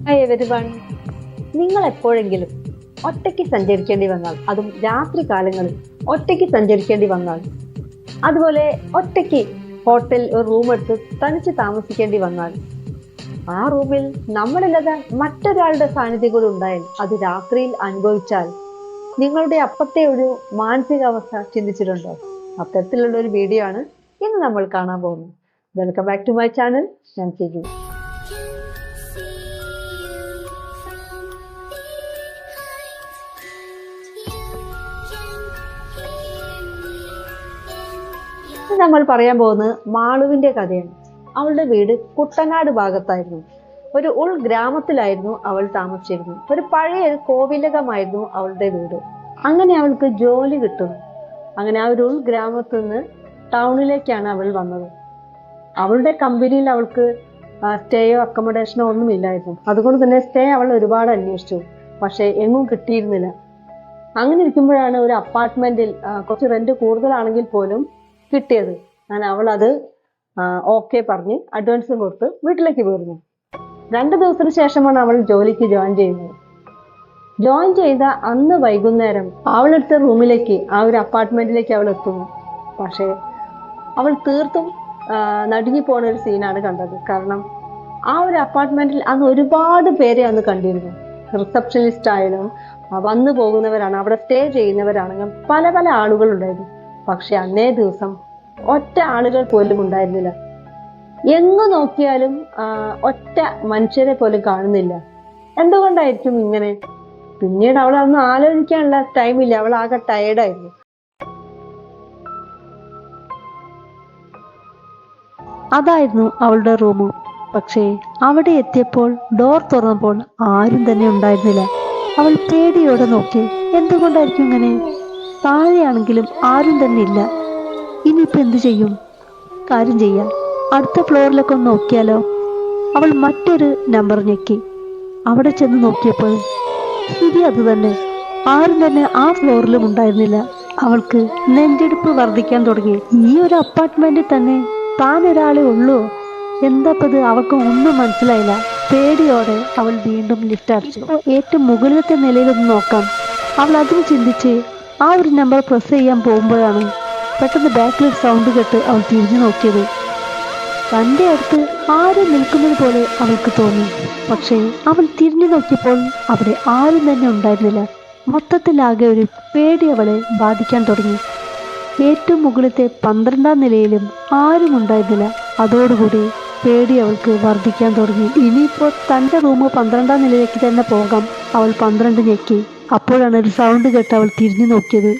Hi everyone. നിങ്ങൾ എപ്പോഴെങ്കിലും ഒറ്റയ്ക്ക് സഞ്ചരിക്കേണ്ടി വന്നാൽ, അതും രാത്രി കാലങ്ങളിൽ ഒറ്റയ്ക്ക് സഞ്ചരിക്കേണ്ടി വന്നാൽ, അതുപോലെ ഒറ്റയ്ക്ക് ഹോട്ടൽ ഒരു റൂം എടുത്ത് തനിച്ച് താമസിക്കേണ്ടി വന്നാൽ, ആ റൂമിൽ നമ്മളില്ലാതെ മറ്റൊരാളുടെ സാന്നിധ്യം കൂടി ഉണ്ടായാൽ, അത് രാത്രിയിൽ അനുഭവിച്ചാൽ നിങ്ങളുടെ അപ്പത്തെ ഒരു മാനസികാവസ്ഥ ചിന്തിച്ചിട്ടുണ്ടോ? അത്തരത്തിലുള്ള ഒരു വീഡിയോ ആണ് ഇന്ന് നമ്മൾ കാണാൻ പോകുന്നത്. Welcome back to my channel. ഞാൻ സിജു. നമ്മൾ പറയാൻ പോകുന്നത് മാളുവിന്റെ കഥയാണ്. അവളുടെ വീട് കുട്ടനാട് ഭാഗത്തായിരുന്നു. ഒരു ഉൾഗ്രാമത്തിലായിരുന്നു അവൾ താമസിച്ചിരുന്നത്. ഒരു പഴയ ഒരു കോവിലകമായിരുന്നു അവളുടെ വീട്. അങ്ങനെ അവൾക്ക് ജോലി കിട്ടുന്നു. അങ്ങനെ ആ ഒരു ഉൾഗ്രാമത്തിൽ നിന്ന് ടൗണിലേക്കാണ് അവൾ വന്നത്. അവളുടെ കമ്പനിയിൽ അവൾക്ക് സ്റ്റേയോ അക്കോമഡേഷനോ ഒന്നും ഇല്ലായിരുന്നു. അതുകൊണ്ട് തന്നെ സ്റ്റേ അവൾ ഒരുപാട് അന്വേഷിച്ചു, പക്ഷെ എങ്ങും കിട്ടിയിരുന്നില്ല. അങ്ങനെ ഇരിക്കുമ്പോഴാണ് ഒരു അപ്പാർട്ട്മെന്റിൽ കുറച്ച് റെന്റ് കൂടുതലാണെങ്കിൽ പോലും കിട്ടിയത്. അങ്ങനെ അവൾ അത് ഓക്കെ പറഞ്ഞ് അഡ്വാൻസും കൊടുത്ത് വീട്ടിലേക്ക് പോയിരുന്നു. 2 ദിവസത്തിന് ശേഷമാണ് അവൾ ജോലിക്ക് ജോയിൻ ചെയ്യുന്നത്. ജോയിൻ ചെയ്ത അന്ന് വൈകുന്നേരം അവളെടുത്ത റൂമിലേക്ക്, ആ ഒരു അപ്പാർട്ട്മെന്റിലേക്ക് അവൾ എത്തുന്നു. പക്ഷേ അവൾ തീർത്തും നടുങ്ങി പോണ ഒരു സീനാണ് കണ്ടത്. കാരണം ആ ഒരു അപ്പാർട്ട്മെന്റിൽ അന്ന് ഒരുപാട് പേരെ അന്ന് കണ്ടിരുന്നു. റിസപ്ഷനിസ്റ്റ് ആയാലും വന്നു പോകുന്നവരാണ്, അവിടെ സ്റ്റേ ചെയ്യുന്നവരാണെങ്കിലും പല പല ആളുകൾ ഉണ്ടായിരുന്നു. പക്ഷെ അന്നേ ദിവസം ഒറ്റ ആളുകൾ പോലും ഉണ്ടായിരുന്നില്ല. എങ്ങു നോക്കിയാലും ഒറ്റ മനുഷ്യരെ പോലും കാണുന്നില്ല. എന്തുകൊണ്ടായിരിക്കും ഇങ്ങനെ? പിന്നീട് അവൾ അതൊന്നും ആലോചിക്കാനുള്ള ടൈമില്ല. അവൾ ആകെ ടയേർഡായിരുന്നു. അതായിരുന്നു അവളുടെ റൂം. പക്ഷേ അവിടെ എത്തിയപ്പോൾ ഡോർ തുറന്നപ്പോൾ ആരും തന്നെ ഉണ്ടായിരുന്നില്ല. അവൾ പേടിയോടെ നോക്കി. എന്തുകൊണ്ടായിരിക്കും ഇങ്ങനെ? താഴെയാണെങ്കിലും ആരും തന്നെ ഇല്ല. ഇനിയിപ്പോൾ എന്തു ചെയ്യും? കാര്യം ചെയ്യാം, അടുത്ത ഫ്ലോറിലൊക്കെ ഒന്ന് നോക്കിയാലോ. അവൾ മറ്റൊരു നമ്പർ ഞെക്കി. അവിടെ ചെന്ന് നോക്കിയപ്പോൾ സ്ഥിതി അത് തന്നെ. ആരും തന്നെ ആ ഫ്ലോറിലും ഉണ്ടായിരുന്നില്ല. അവൾക്ക് നെഞ്ചെടുപ്പ് വർദ്ധിക്കാൻ തുടങ്ങി. ഈ ഒരു അപ്പാർട്ട്മെന്റിൽ തന്നെ താൻ ഒരാളെ ഉള്ളൂ. എന്താപ്പത്? അവൾക്ക് ഒന്നും മനസ്സിലായില്ല. പേടിയോടെ അവൾ വീണ്ടും ലിഫ്റ്റ് അടിച്ചു. ഏറ്റവും മുകളിലത്തെ നിലയിലൊന്ന് നോക്കാം. അവൾ അതിന് ചിന്തിച്ച് ആ ഒരു നമ്പർ പ്രസ് ചെയ്യാൻ പോകുമ്പോഴാണ് പെട്ടെന്ന് ബാക്കിൽ സൗണ്ട് കേട്ട് അവൾ തിരിഞ്ഞു നോക്കിയത്. തൻ്റെ അടുത്ത് ആരും നിൽക്കുന്നത് പോലെ അവൾക്ക് തോന്നി. പക്ഷേ അവൾ തിരിഞ്ഞു നോക്കിയപ്പോൾ അവിടെ ആരും തന്നെ ഉണ്ടായിരുന്നില്ല. മൊത്തത്തിലാകെ ഒരു പേടി അവളെ ബാധിക്കാൻ തുടങ്ങി. ഏറ്റവും മുകളിലത്തെ 12ാം നിലയിലും ആരും ഉണ്ടായിരുന്നില്ല. അതോടുകൂടി പേടി അവൾക്ക് വർദ്ധിക്കാൻ തുടങ്ങി. ഇനിയിപ്പോൾ തൻ്റെ റൂം 12ാം നിലയിലേക്ക് തന്നെ പോകാം. അവൾ 12 ഞെക്കി. അപ്പോഴാണ് ഒരു സൗണ്ട് കേട്ട് അവൾ തിരിഞ്ഞു നോക്കിയത്.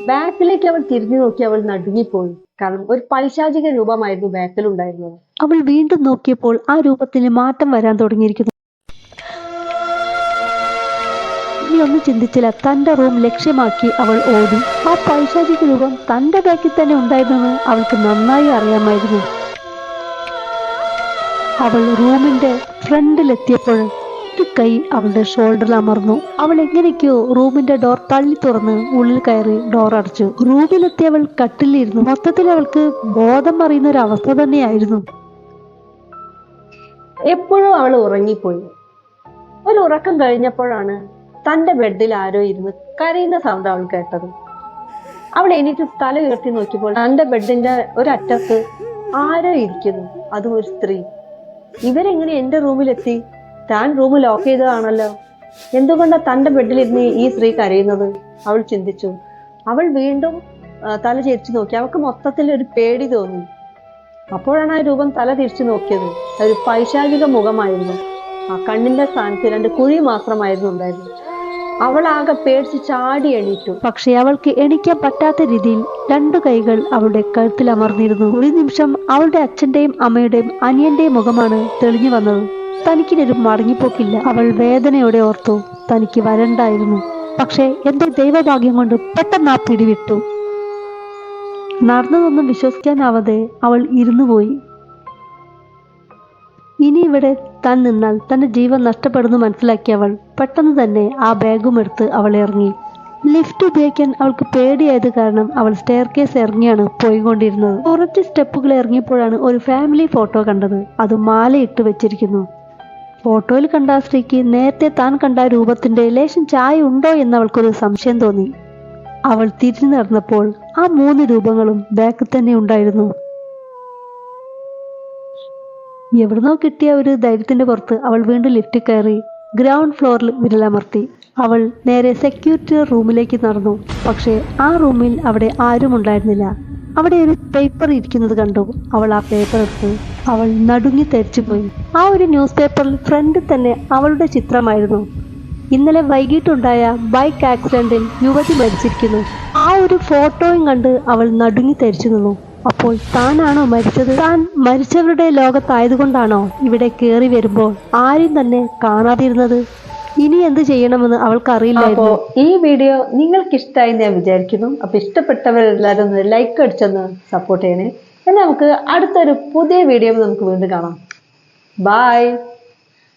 ബാക്കിലേക്ക് അവൾ തിരിഞ്ഞു നോക്കി. അവൾ നടുങ്ങിപ്പോയി. കാരണം ഒരു പൈശാചിക രൂപമായിരുന്നു ബാക്കിൽ ഉണ്ടായിരുന്നത്. അവൾ വീണ്ടും നോക്കിയപ്പോൾ ആ രൂപത്തിന് മാറ്റം വരാൻ തുടങ്ങിയിരിക്കുന്നു. ഇനി ഒന്നും ചിന്തിച്ചില്ല. തൻ്റെ റൂം ലക്ഷ്യമാക്കി അവൾ ഓടി. ആ പൈശാചിക രൂപം തൻ്റെ ബാക്കിൽ തന്നെ ഉണ്ടായിരുന്നെന്ന് അവൾക്ക് നന്നായി അറിയാമായിരുന്നു. അവൾ റൂമിന്റെ ഫ്രണ്ടിലെത്തിയപ്പോൾ ഒരു കൈ അവളുടെ ഷോൾഡറിൽ അമർന്നു. അവൾ എങ്ങനെയൊക്കെയോ റൂമിന്റെ ഡോർ തള്ളി തുറന്ന് ഉള്ളിൽ കയറി ഡോർ അടച്ചു. റൂമിലെത്തി അവൾ കട്ടിലിരുന്നു. മൊത്തത്തിൽ അവൾക്ക് ബോധം മറിയുന്ന ഒരു അവസ്ഥ തന്നെയായിരുന്നു. എപ്പോഴും അവൾ ഉറങ്ങിപ്പോയി. ഒരു ഉറക്കം കഴിഞ്ഞപ്പോഴാണ് തന്റെ ബെഡിൽ ആരോ ഇരുന്ന് കരയുന്ന സൗണ്ട് അവൾ കേട്ടത്. അവൾ എണീറ്റ് തല ഉയർത്തി നോക്കിയപ്പോൾ തന്റെ ബെഡിന്റെ ഒരറ്റത്ത് ആരോ ഇരിക്കുന്നു. അതും ഒരു സ്ത്രീ. ഇവരെങ്ങനെ എന്റെ റൂമിലെത്തി? താൻ റൂം ലോക്ക് ചെയ്തതാണല്ലോ. എന്തുകൊണ്ടാണ് തന്റെ ബെഡിലിരുന്ന് ഈ സ്ത്രീ കരയുന്നത്? അവൾ ചിന്തിച്ചു. അവൾ വീണ്ടും തല തിരിച്ചു നോക്കി. അവൾക്ക് മൊത്തത്തിൽ ഒരു പേടി തോന്നി. അപ്പോഴാണ് ആ രൂപം തല തിരിച്ചു നോക്കിയത്. ഒരു പൈശാചിക മുഖമായിരുന്നു. ആ കണ്ണിന്റെ സ്ഥാനത്ത് 2 കുഴി മാത്രമായിരുന്നു ഉണ്ടായിരുന്നത്. അവൾ ആകെ പേടിച്ച് ചാടി എണീറ്റു. പക്ഷെ അവൾക്ക് എണീക്കാൻ പറ്റാത്ത രീതിയിൽ 2 കൈകൾ അവളുടെ കഴുത്തിൽ അമർന്നിരുന്നു. ഒരു നിമിഷം അവളുടെ അച്ഛന്റെയും അമ്മയുടെയും അനിയന്റെയും മുഖമാണ് തെളിഞ്ഞു വന്നത്. തനിക്കിനൊരു മടങ്ങിപ്പോക്കില്ല. അവൾ വേദനയോടെ ഓർത്തു, തനിക്ക് വരണ്ടായിരുന്നു. പക്ഷെ എന്തോ ദൈവഭാഗ്യം കൊണ്ട് പെട്ടെന്ന് ആ പിടിവിട്ടു. നടന്നതൊന്നും വിശ്വസിക്കാനാവാതെ അവൾ ഇരുന്നു പോയി. ഇനി ഇവിടെ താൻ നിന്നാൽ തന്റെ ജീവൻ നഷ്ടപ്പെടുന്നു മനസ്സിലാക്കിയ അവൾ പെട്ടെന്ന് തന്നെ ആ ബാഗും എടുത്ത് അവൾ ഇറങ്ങി. ലിഫ്റ്റ് ഉപയോഗിക്കാൻ അവൾക്ക് പേടിയായത് കാരണം അവൾ സ്റ്റെയർ കേസ് ഇറങ്ങിയാണ് പോയിക്കൊണ്ടിരുന്നത്. കുറച്ച് സ്റ്റെപ്പുകൾ ഇറങ്ങിയപ്പോഴാണ് ഒരു ഫാമിലി ഫോട്ടോ കണ്ടത്. അത് മാലയിട്ട് വെച്ചിരിക്കുന്നു. ഫോട്ടോയിൽ കണ്ട ആ സ്ത്രീക്ക് നേരത്തെ താൻ കണ്ട രൂപത്തിന്റെ ലേശം ചായ ഉണ്ടോ എന്ന് അവൾക്കൊരു സംശയം തോന്നി. അവൾ തിരിഞ്ഞു നടന്നപ്പോൾ ആ 3 രൂപങ്ങളും ബാക്കിൽ തന്നെ ഉണ്ടായിരുന്നു. എവിടുന്നോ കിട്ടിയ ഒരു ധൈര്യത്തിന്റെ പുറത്ത് അവൾ വീണ്ടും ലിഫ്റ്റിൽ കയറി ഗ്രൗണ്ട് ഫ്ലോറിൽ വിരലമർത്തി. അവൾ നേരെ സെക്യൂരിറ്റി റൂമിലേക്ക് നടന്നു. പക്ഷേ ആ റൂമിൽ അവിടെ ആരും ഉണ്ടായിരുന്നില്ല. അവിടെ ഒരു പേപ്പർ ഇരിക്കുന്നത് കണ്ടു. അവൾ ആ പേപ്പർ എടുത്തു. അവൾ നടുങ്ങി തെറിച്ചുപോയി. ആ ഒരു ന്യൂസ് പേപ്പറിൽ ഫ്രണ്ടിൽ തന്നെ അവളുടെ ചിത്രമായിരുന്നു. ഇന്നലെ വൈകിട്ടുണ്ടായ ബൈക്ക് ആക്സിഡന്റിൽ യുവതി മരിച്ചിരിക്കുന്നു. ആ ഒരു ഫോട്ടോയും കണ്ട് അവൾ നടുങ്ങി തെറിച്ചു നിന്നു. അപ്പോൾ താനാണോ മരിച്ചത്? താൻ മരിച്ചവരുടെ ലോകത്തായതുകൊണ്ടാണോ ഇവിടെ കയറി വരുമ്പോൾ ആരും തന്നെ കാണാതിരുന്നത്? ഇനി എന്ത് ചെയ്യണമെന്ന് അവൾക്കറിയില്ലായിരുന്നു. അപ്പോൾ ഈ വീഡിയോ നിങ്ങൾക്ക് ഇഷ്ടമായി ഞാൻ വിചാരിക്കുന്നു. അപ്പോൾ ഇഷ്ടപ്പെട്ടവരെല്ലാവരും ഒന്ന് ലൈക്ക് അടിച്ചൊന്ന് സപ്പോർട്ട് ചെയ്യണേ. എന്നാൽ നമുക്ക് അടുത്തൊരു പുതിയ വീഡിയോ നമുക്ക് വീണ്ടും കാണാം. ബൈ.